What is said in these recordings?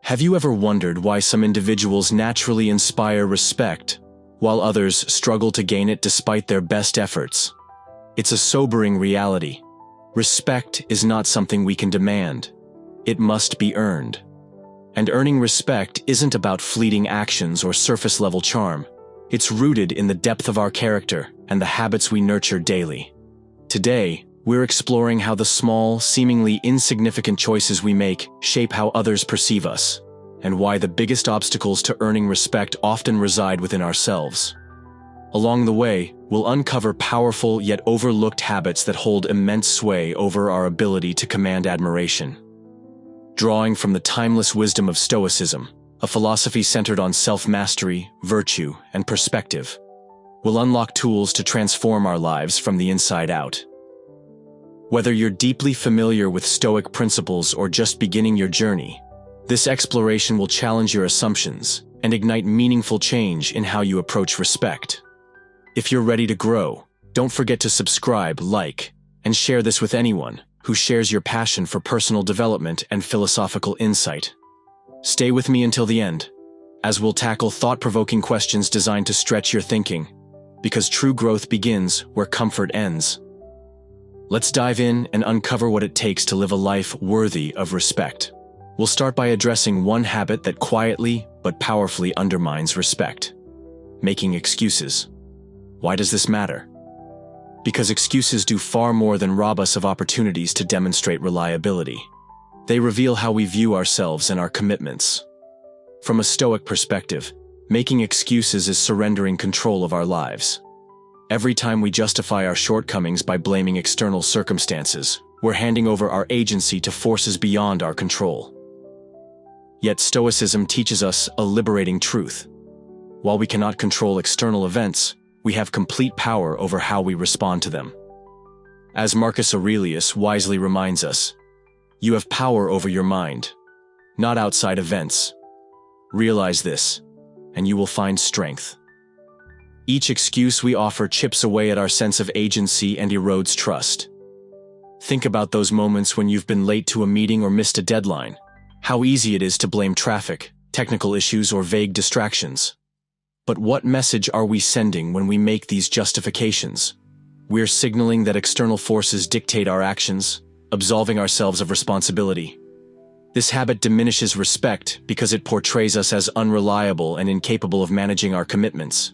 Have you ever wondered why some individuals naturally inspire respect, while others struggle to gain it despite their best efforts? It's a sobering reality. Respect is not something we can demand. It must be earned. And earning respect isn't about fleeting actions or surface-level charm. It's rooted in the depth of our character and the habits we nurture daily. Today, we're exploring how the small, seemingly insignificant choices we make shape how others perceive us, and why the biggest obstacles to earning respect often reside within ourselves. Along the way, we'll uncover powerful yet overlooked habits that hold immense sway over our ability to command admiration. Drawing from the timeless wisdom of Stoicism, a philosophy centered on self-mastery, virtue, and perspective, we'll unlock tools to transform our lives from the inside out. Whether you're deeply familiar with Stoic principles or just beginning your journey, this exploration will challenge your assumptions and ignite meaningful change in how you approach respect. If you're ready to grow, don't forget to subscribe, like, and share this with anyone who shares your passion for personal development and philosophical insight. Stay with me until the end, as we'll tackle thought-provoking questions designed to stretch your thinking, because true growth begins where comfort ends. Let's dive in and uncover what it takes to live a life worthy of respect. We'll start by addressing one habit that quietly but powerfully undermines respect: making excuses. Why does this matter? Because excuses do far more than rob us of opportunities to demonstrate reliability. They reveal how we view ourselves and our commitments. From a Stoic perspective, making excuses is surrendering control of our lives. Every time we justify our shortcomings by blaming external circumstances, we're handing over our agency to forces beyond our control. Yet Stoicism teaches us a liberating truth. While we cannot control external events, we have complete power over how we respond to them. As Marcus Aurelius wisely reminds us, you have power over your mind, not outside events. Realize this, and you will find strength. Each excuse we offer chips away at our sense of agency and erodes trust. Think about those moments when you've been late to a meeting or missed a deadline. How easy it is to blame traffic, technical issues, or vague distractions. But what message are we sending when we make these justifications? We're signaling that external forces dictate our actions, absolving ourselves of responsibility. This habit diminishes respect because it portrays us as unreliable and incapable of managing our commitments.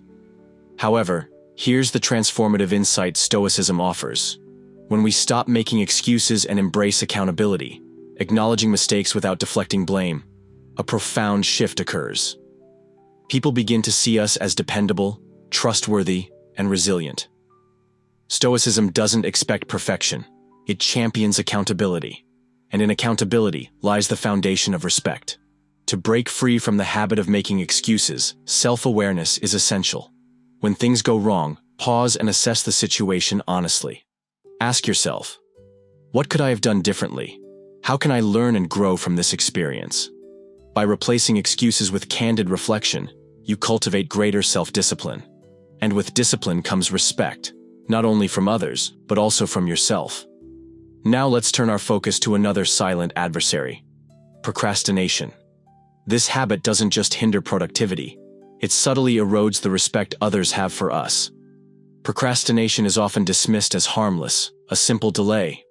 However, here's the transformative insight Stoicism offers. When we stop making excuses and embrace accountability, acknowledging mistakes without deflecting blame, a profound shift occurs. People begin to see us as dependable, trustworthy, and resilient. Stoicism doesn't expect perfection. It champions accountability. And in accountability lies the foundation of respect. To break free from the habit of making excuses, self-awareness is essential. When things go wrong, pause and assess the situation honestly. Ask yourself, what could I have done differently? How can I learn and grow from this experience? By replacing excuses with candid reflection, you cultivate greater self-discipline. And with discipline comes respect, not only from others, but also from yourself. Now let's turn our focus to another silent adversary: procrastination. This habit doesn't just hinder productivity, it subtly erodes the respect others have for us. Procrastination is often dismissed as harmless, a simple delay.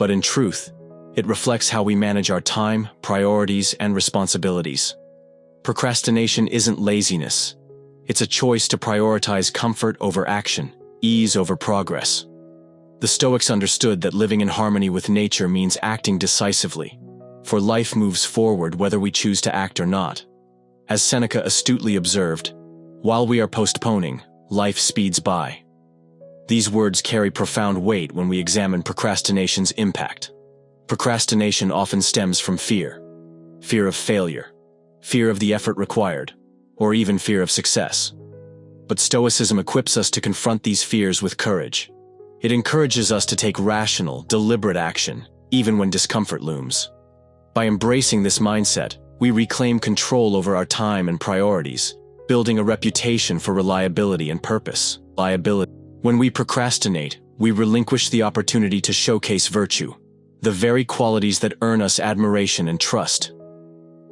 But in truth, it reflects how we manage our time, priorities, and responsibilities. Procrastination isn't laziness. It's a choice to prioritize comfort over action, ease over progress. The Stoics understood that living in harmony with nature means acting decisively, for life moves forward whether we choose to act or not. As Seneca astutely observed, while we are postponing, life speeds by. These words carry profound weight when we examine procrastination's impact. Procrastination often stems from fear. Fear of failure, fear of the effort required, or even fear of success. But Stoicism equips us to confront these fears with courage. It encourages us to take rational, deliberate action, even when discomfort looms. By embracing this mindset, we reclaim control over our time and priorities, building a reputation for reliability and purpose. When we procrastinate, we relinquish the opportunity to showcase virtue, the very qualities that earn us admiration and trust.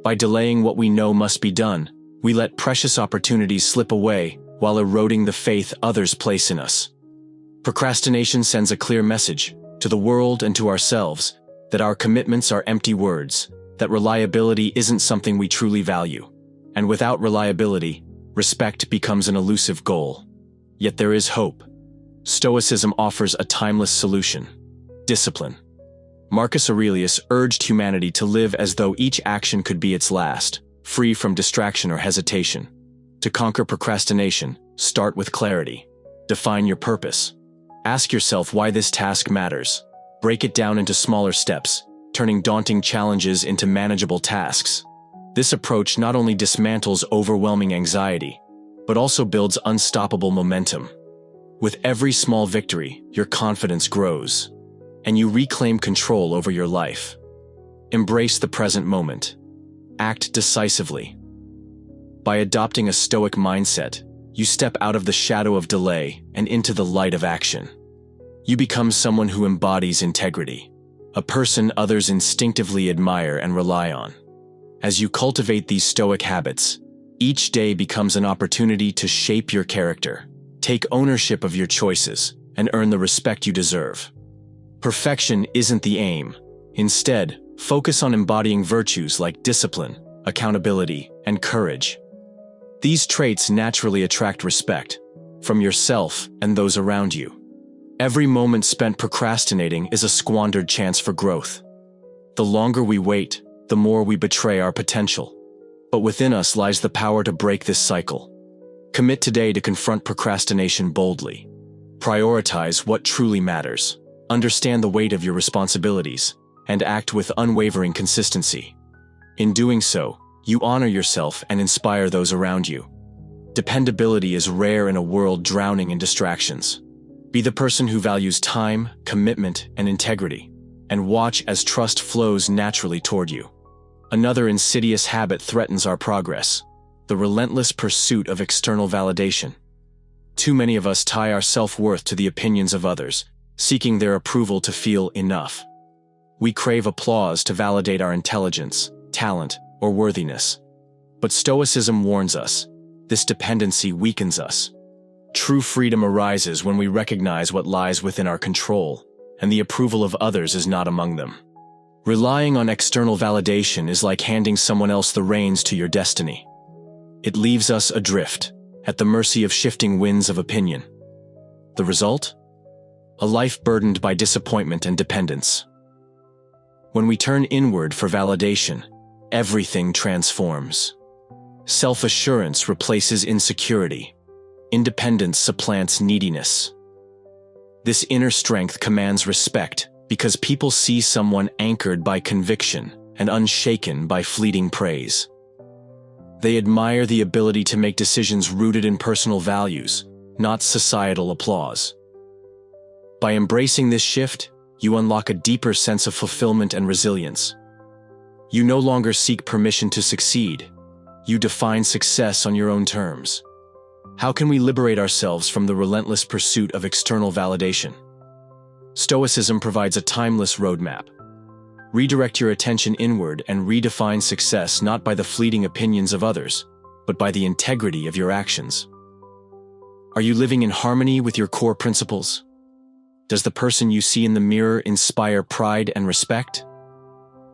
By delaying what we know must be done, we let precious opportunities slip away while eroding the faith others place in us. Procrastination sends a clear message to the world and to ourselves that our commitments are empty words, that reliability isn't something we truly value. And without reliability, respect becomes an elusive goal. Yet there is hope. Stoicism offers a timeless solution: discipline. Marcus Aurelius urged humanity to live as though each action could be its last, free from distraction or hesitation. To conquer procrastination, start with clarity. Define your purpose. Ask yourself why this task matters. Break it down into smaller steps, turning daunting challenges into manageable tasks. This approach not only dismantles overwhelming anxiety, but also builds unstoppable momentum. With every small victory, your confidence grows, and you reclaim control over your life. Embrace the present moment. Act decisively. By adopting a Stoic mindset, you step out of the shadow of delay and into the light of action. You become someone who embodies integrity, a person others instinctively admire and rely on. As you cultivate these Stoic habits, each day becomes an opportunity to shape your character, take ownership of your choices, and earn the respect you deserve. Perfection isn't the aim. Instead, focus on embodying virtues like discipline, accountability, and courage. These traits naturally attract respect from yourself and those around you. Every moment spent procrastinating is a squandered chance for growth. The longer we wait, the more we betray our potential. But within us lies the power to break this cycle. Commit today to confront procrastination boldly. Prioritize what truly matters. Understand the weight of your responsibilities, and act with unwavering consistency. In doing so, you honor yourself and inspire those around you. Dependability is rare in a world drowning in distractions. Be the person who values time, commitment, and integrity, and watch as trust flows naturally toward you. Another insidious habit threatens our progress: the relentless pursuit of external validation. Too many of us tie our self-worth to the opinions of others, seeking their approval to feel enough. We crave applause to validate our intelligence, talent, or worthiness. But Stoicism warns us, this dependency weakens us. True freedom arises when we recognize what lies within our control, and the approval of others is not among them. Relying on external validation is like handing someone else the reins to your destiny. It leaves us adrift, at the mercy of shifting winds of opinion. The result? A life burdened by disappointment and dependence. When we turn inward for validation, everything transforms. Self-assurance replaces insecurity. Independence supplants neediness. This inner strength commands respect because people see someone anchored by conviction and unshaken by fleeting praise. They admire the ability to make decisions rooted in personal values, not societal applause. By embracing this shift, you unlock a deeper sense of fulfillment and resilience. You no longer seek permission to succeed. You define success on your own terms. How can we liberate ourselves from the relentless pursuit of external validation? Stoicism provides a timeless roadmap. Redirect your attention inward and redefine success not by the fleeting opinions of others, but by the integrity of your actions. Are you living in harmony with your core principles? Does the person you see in the mirror inspire pride and respect?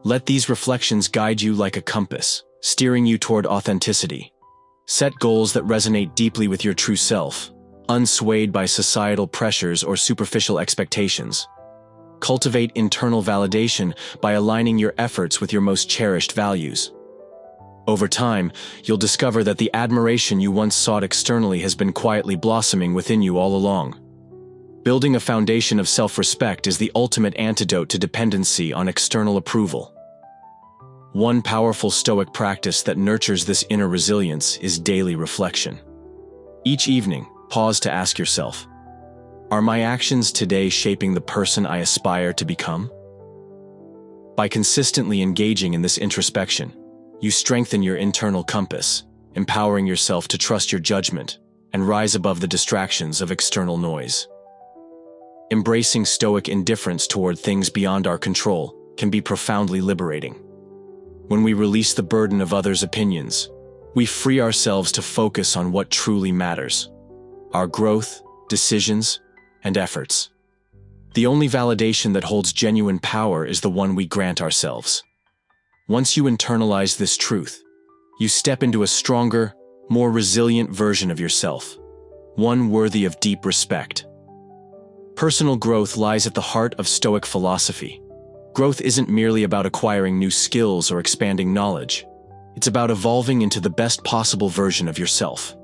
Let these reflections guide you like a compass, steering you toward authenticity. Set goals that resonate deeply with your true self, unswayed by societal pressures or superficial expectations. Cultivate internal validation by aligning your efforts with your most cherished values. Over time, you'll discover that the admiration you once sought externally has been quietly blossoming within you all along. Building a foundation of self-respect is the ultimate antidote to dependency on external approval. One powerful Stoic practice that nurtures this inner resilience is daily reflection. Each evening, pause to ask yourself, are my actions today shaping the person I aspire to become? By consistently engaging in this introspection, you strengthen your internal compass, empowering yourself to trust your judgment and rise above the distractions of external noise. Embracing Stoic indifference toward things beyond our control can be profoundly liberating. When we release the burden of others' opinions, we free ourselves to focus on what truly matters: our growth, decisions, and efforts. The only validation that holds genuine power is the one we grant ourselves. Once you internalize this truth, you step into a stronger, more resilient version of yourself, one worthy of deep respect. Personal growth lies at the heart of Stoic philosophy. Growth isn't merely about acquiring new skills or expanding knowledge. It's about evolving into the best possible version of yourself.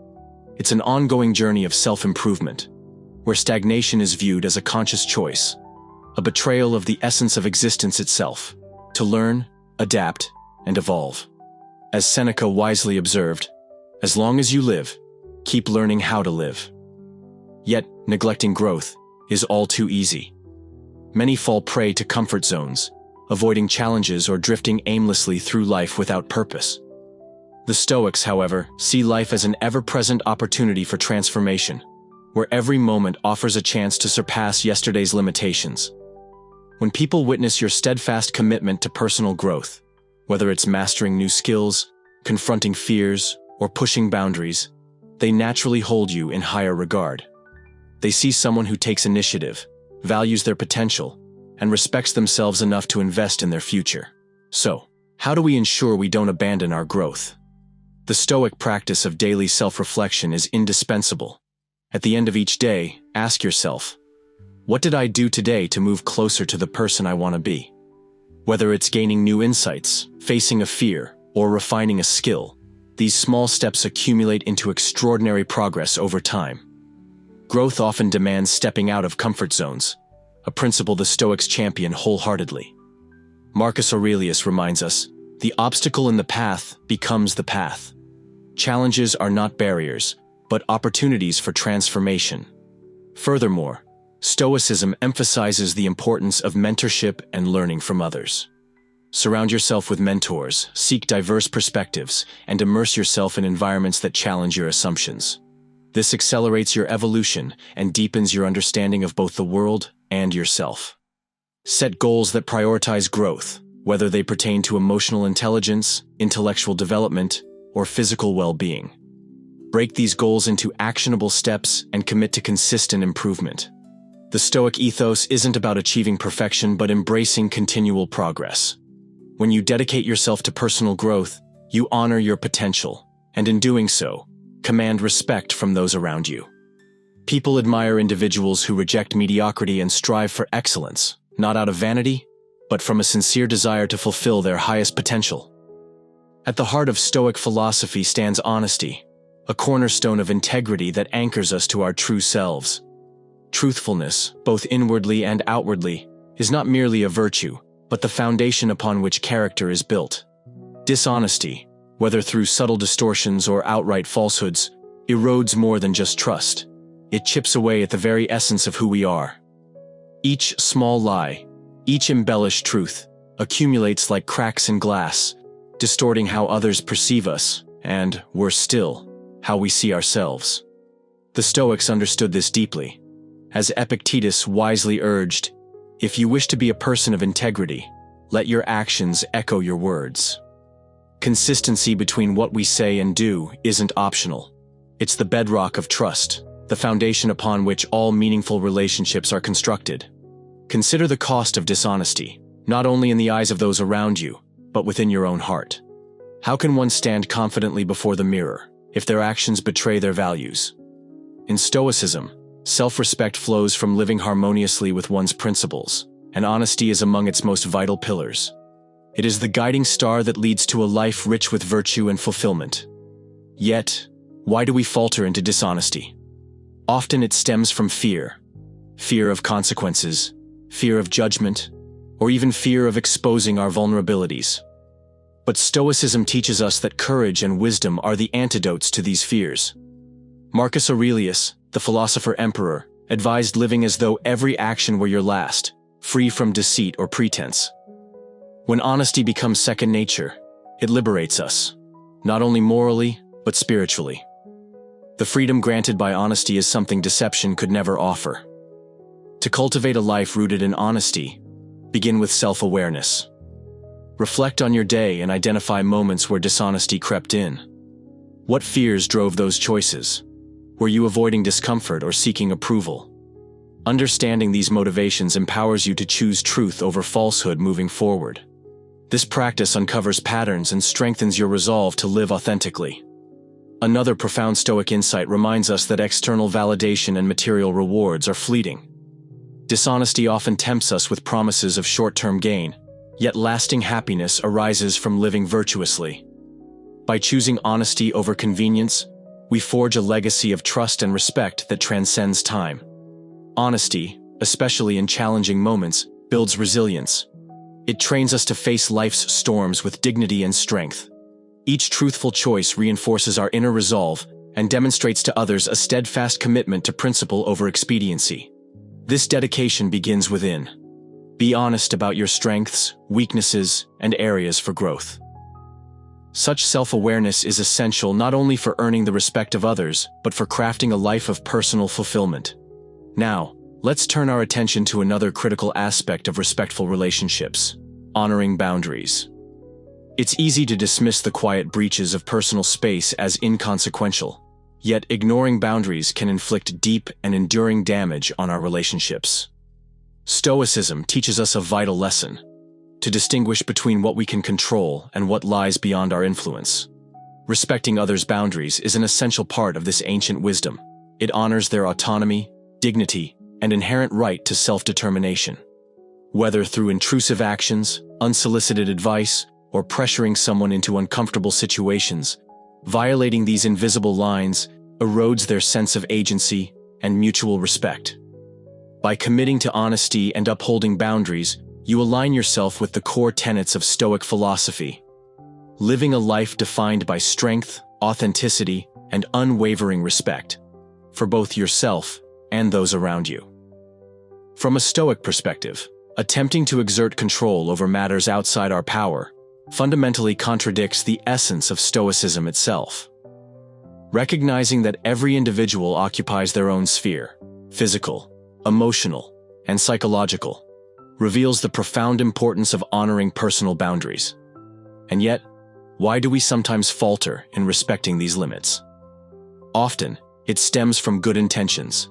It's an ongoing journey of self-improvement, where stagnation is viewed as a conscious choice, a betrayal of the essence of existence itself, to learn, adapt, and evolve. As Seneca wisely observed, as long as you live, keep learning how to live. Yet, neglecting growth is all too easy. Many fall prey to comfort zones, avoiding challenges or drifting aimlessly through life without purpose. The Stoics, however, see life as an ever-present opportunity for transformation, where every moment offers a chance to surpass yesterday's limitations. When people witness your steadfast commitment to personal growth, whether it's mastering new skills, confronting fears, or pushing boundaries, they naturally hold you in higher regard. They see someone who takes initiative, values their potential, and respects themselves enough to invest in their future. So, how do we ensure we don't abandon our growth? The Stoic practice of daily self-reflection is indispensable. At the end of each day, ask yourself, what did I do today to move closer to the person I want to be? Whether it's gaining new insights, facing a fear, or refining a skill, these small steps accumulate into extraordinary progress over time. Growth often demands stepping out of comfort zones, a principle the Stoics champion wholeheartedly. Marcus Aurelius reminds us, the obstacle in the path becomes the path. Challenges are not barriers, but opportunities for transformation. Furthermore, Stoicism emphasizes the importance of mentorship and learning from others. Surround yourself with mentors, seek diverse perspectives, and immerse yourself in environments that challenge your assumptions. This accelerates your evolution and deepens your understanding of both the world and yourself. Set goals that prioritize growth, whether they pertain to emotional intelligence, intellectual development, or physical well-being. Break these goals into actionable steps and commit to consistent improvement. The Stoic ethos isn't about achieving perfection but embracing continual progress. When you dedicate yourself to personal growth, you honor your potential, and in doing so, command respect from those around you. People admire individuals who reject mediocrity and strive for excellence, not out of vanity, but from a sincere desire to fulfill their highest potential. At the heart of Stoic philosophy stands honesty, a cornerstone of integrity that anchors us to our true selves. Truthfulness, both inwardly and outwardly, is not merely a virtue, but the foundation upon which character is built. Dishonesty, whether through subtle distortions or outright falsehoods, erodes more than just trust. It chips away at the very essence of who we are. Each small lie, each embellished truth, accumulates like cracks in glass, distorting how others perceive us, and, worse still, how we see ourselves. The Stoics understood this deeply. As Epictetus wisely urged, if you wish to be a person of integrity, let your actions echo your words. Consistency between what we say and do isn't optional. It's the bedrock of trust, the foundation upon which all meaningful relationships are constructed. Consider the cost of dishonesty, not only in the eyes of those around you, but within your own heart. How can one stand confidently before the mirror if their actions betray their values? In Stoicism, self-respect flows from living harmoniously with one's principles, and honesty is among its most vital pillars. It is the guiding star that leads to a life rich with virtue and fulfillment. Yet, why do we falter into dishonesty? Often it stems from fear. Fear of consequences, fear of judgment, or even fear of exposing our vulnerabilities. But Stoicism teaches us that courage and wisdom are the antidotes to these fears. Marcus Aurelius, the philosopher-emperor, advised living as though every action were your last, free from deceit or pretense. When honesty becomes second nature, it liberates us, not only morally, but spiritually. The freedom granted by honesty is something deception could never offer. To cultivate a life rooted in honesty, begin with self-awareness. Reflect on your day and identify moments where dishonesty crept in. What fears drove those choices? Were you avoiding discomfort or seeking approval? Understanding these motivations empowers you to choose truth over falsehood moving forward. This practice uncovers patterns and strengthens your resolve to live authentically. Another profound Stoic insight reminds us that external validation and material rewards are fleeting. Dishonesty often tempts us with promises of short-term gain, yet lasting happiness arises from living virtuously. By choosing honesty over convenience, we forge a legacy of trust and respect that transcends time. Honesty, especially in challenging moments, builds resilience. It trains us to face life's storms with dignity and strength. Each truthful choice reinforces our inner resolve and demonstrates to others a steadfast commitment to principle over expediency. This dedication begins within. Be honest about your strengths, weaknesses, and areas for growth. Such self-awareness is essential not only for earning the respect of others, but for crafting a life of personal fulfillment. Now, let's turn our attention to another critical aspect of respectful relationships: honoring boundaries. It's easy to dismiss the quiet breaches of personal space as inconsequential, yet ignoring boundaries can inflict deep and enduring damage on our relationships. Stoicism teaches us a vital lesson: to distinguish between what we can control and what lies beyond our influence. Respecting others' boundaries is an essential part of this ancient wisdom. It honors their autonomy, dignity, and inherent right to self-determination. Whether through intrusive actions, unsolicited advice, or pressuring someone into uncomfortable situations, violating these invisible lines erodes their sense of agency and mutual respect. By committing to honesty and upholding boundaries, you align yourself with the core tenets of Stoic philosophy, living a life defined by strength, authenticity, and unwavering respect for both yourself and those around you. From a Stoic perspective, attempting to exert control over matters outside our power fundamentally contradicts the essence of Stoicism itself. Recognizing that every individual occupies their own sphere, physical, emotional, and psychological, reveals the profound importance of honoring personal boundaries. And yet, why do we sometimes falter in respecting these limits? Often, it stems from good intentions.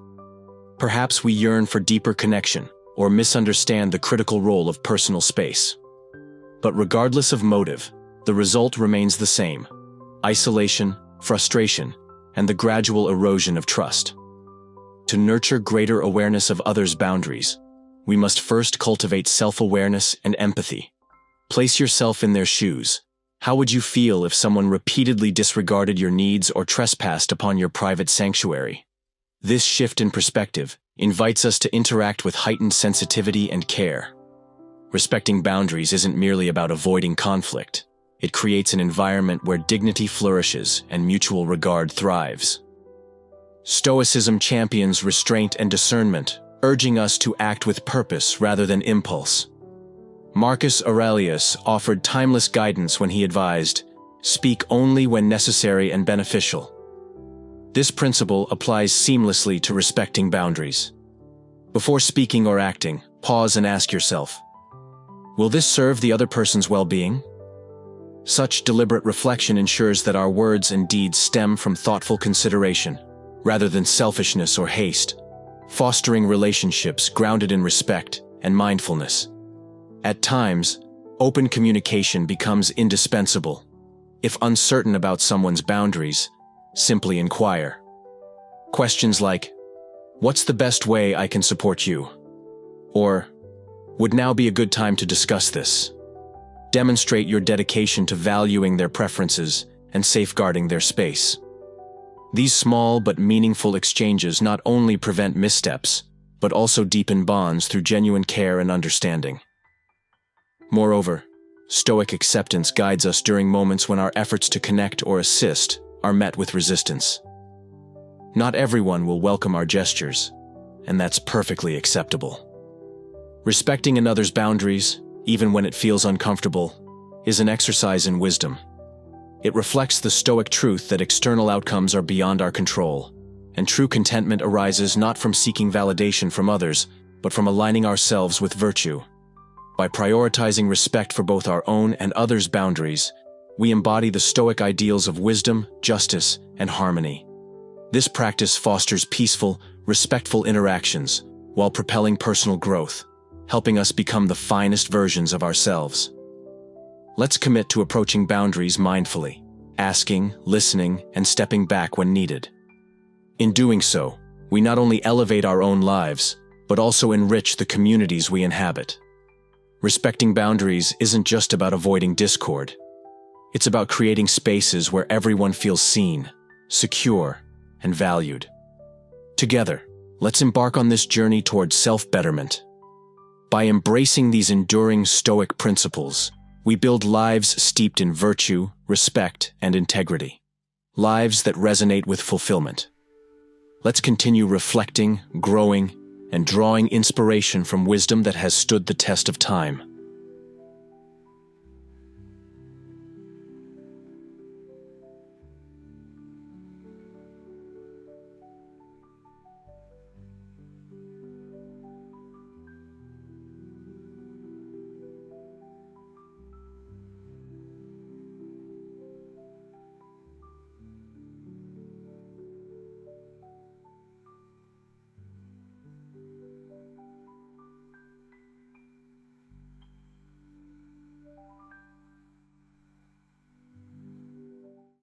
Perhaps we yearn for deeper connection or misunderstand the critical role of personal space. But regardless of motive, the result remains the same: isolation, frustration, and the gradual erosion of trust. To nurture greater awareness of others' boundaries, we must first cultivate self-awareness and empathy. Place yourself in their shoes. How would you feel if someone repeatedly disregarded your needs or trespassed upon your private sanctuary? This shift in perspective invites us to interact with heightened sensitivity and care. Respecting boundaries isn't merely about avoiding conflict. It creates an environment where dignity flourishes and mutual regard thrives. Stoicism champions restraint and discernment, urging us to act with purpose rather than impulse. Marcus Aurelius offered timeless guidance when he advised, "Speak only when necessary and beneficial." This principle applies seamlessly to respecting boundaries. Before speaking or acting, pause and ask yourself, will this serve the other person's well-being? Such deliberate reflection ensures that our words and deeds stem from thoughtful consideration, rather than selfishness or haste, fostering relationships grounded in respect and mindfulness. At times, open communication becomes indispensable. If uncertain about someone's boundaries, simply inquire. Questions like, "What's the best way I can support you?" Or, "Would now be a good time to discuss this?" Demonstrate your dedication to valuing their preferences and safeguarding their space. These small but meaningful exchanges not only prevent missteps, but also deepen bonds through genuine care and understanding. Moreover, Stoic acceptance guides us during moments when our efforts to connect or assist are met with resistance. Not everyone will welcome our gestures, and that's perfectly acceptable. Respecting another's boundaries, even when it feels uncomfortable, is an exercise in wisdom. It reflects the Stoic truth that external outcomes are beyond our control, and true contentment arises not from seeking validation from others, but from aligning ourselves with virtue. By prioritizing respect for both our own and others' boundaries, we embody the Stoic ideals of wisdom, justice, and harmony. This practice fosters peaceful, respectful interactions while propelling personal growth, helping us become the finest versions of ourselves. Let's commit to approaching boundaries mindfully, asking, listening, and stepping back when needed. In doing so, we not only elevate our own lives, but also enrich the communities we inhabit. Respecting boundaries isn't just about avoiding discord. It's about creating spaces where everyone feels seen, secure, and valued. Together, let's embark on this journey towards self-betterment. By embracing these enduring Stoic principles, we build lives steeped in virtue, respect, and integrity. Lives that resonate with fulfillment. Let's continue reflecting, growing, and drawing inspiration from wisdom that has stood the test of time.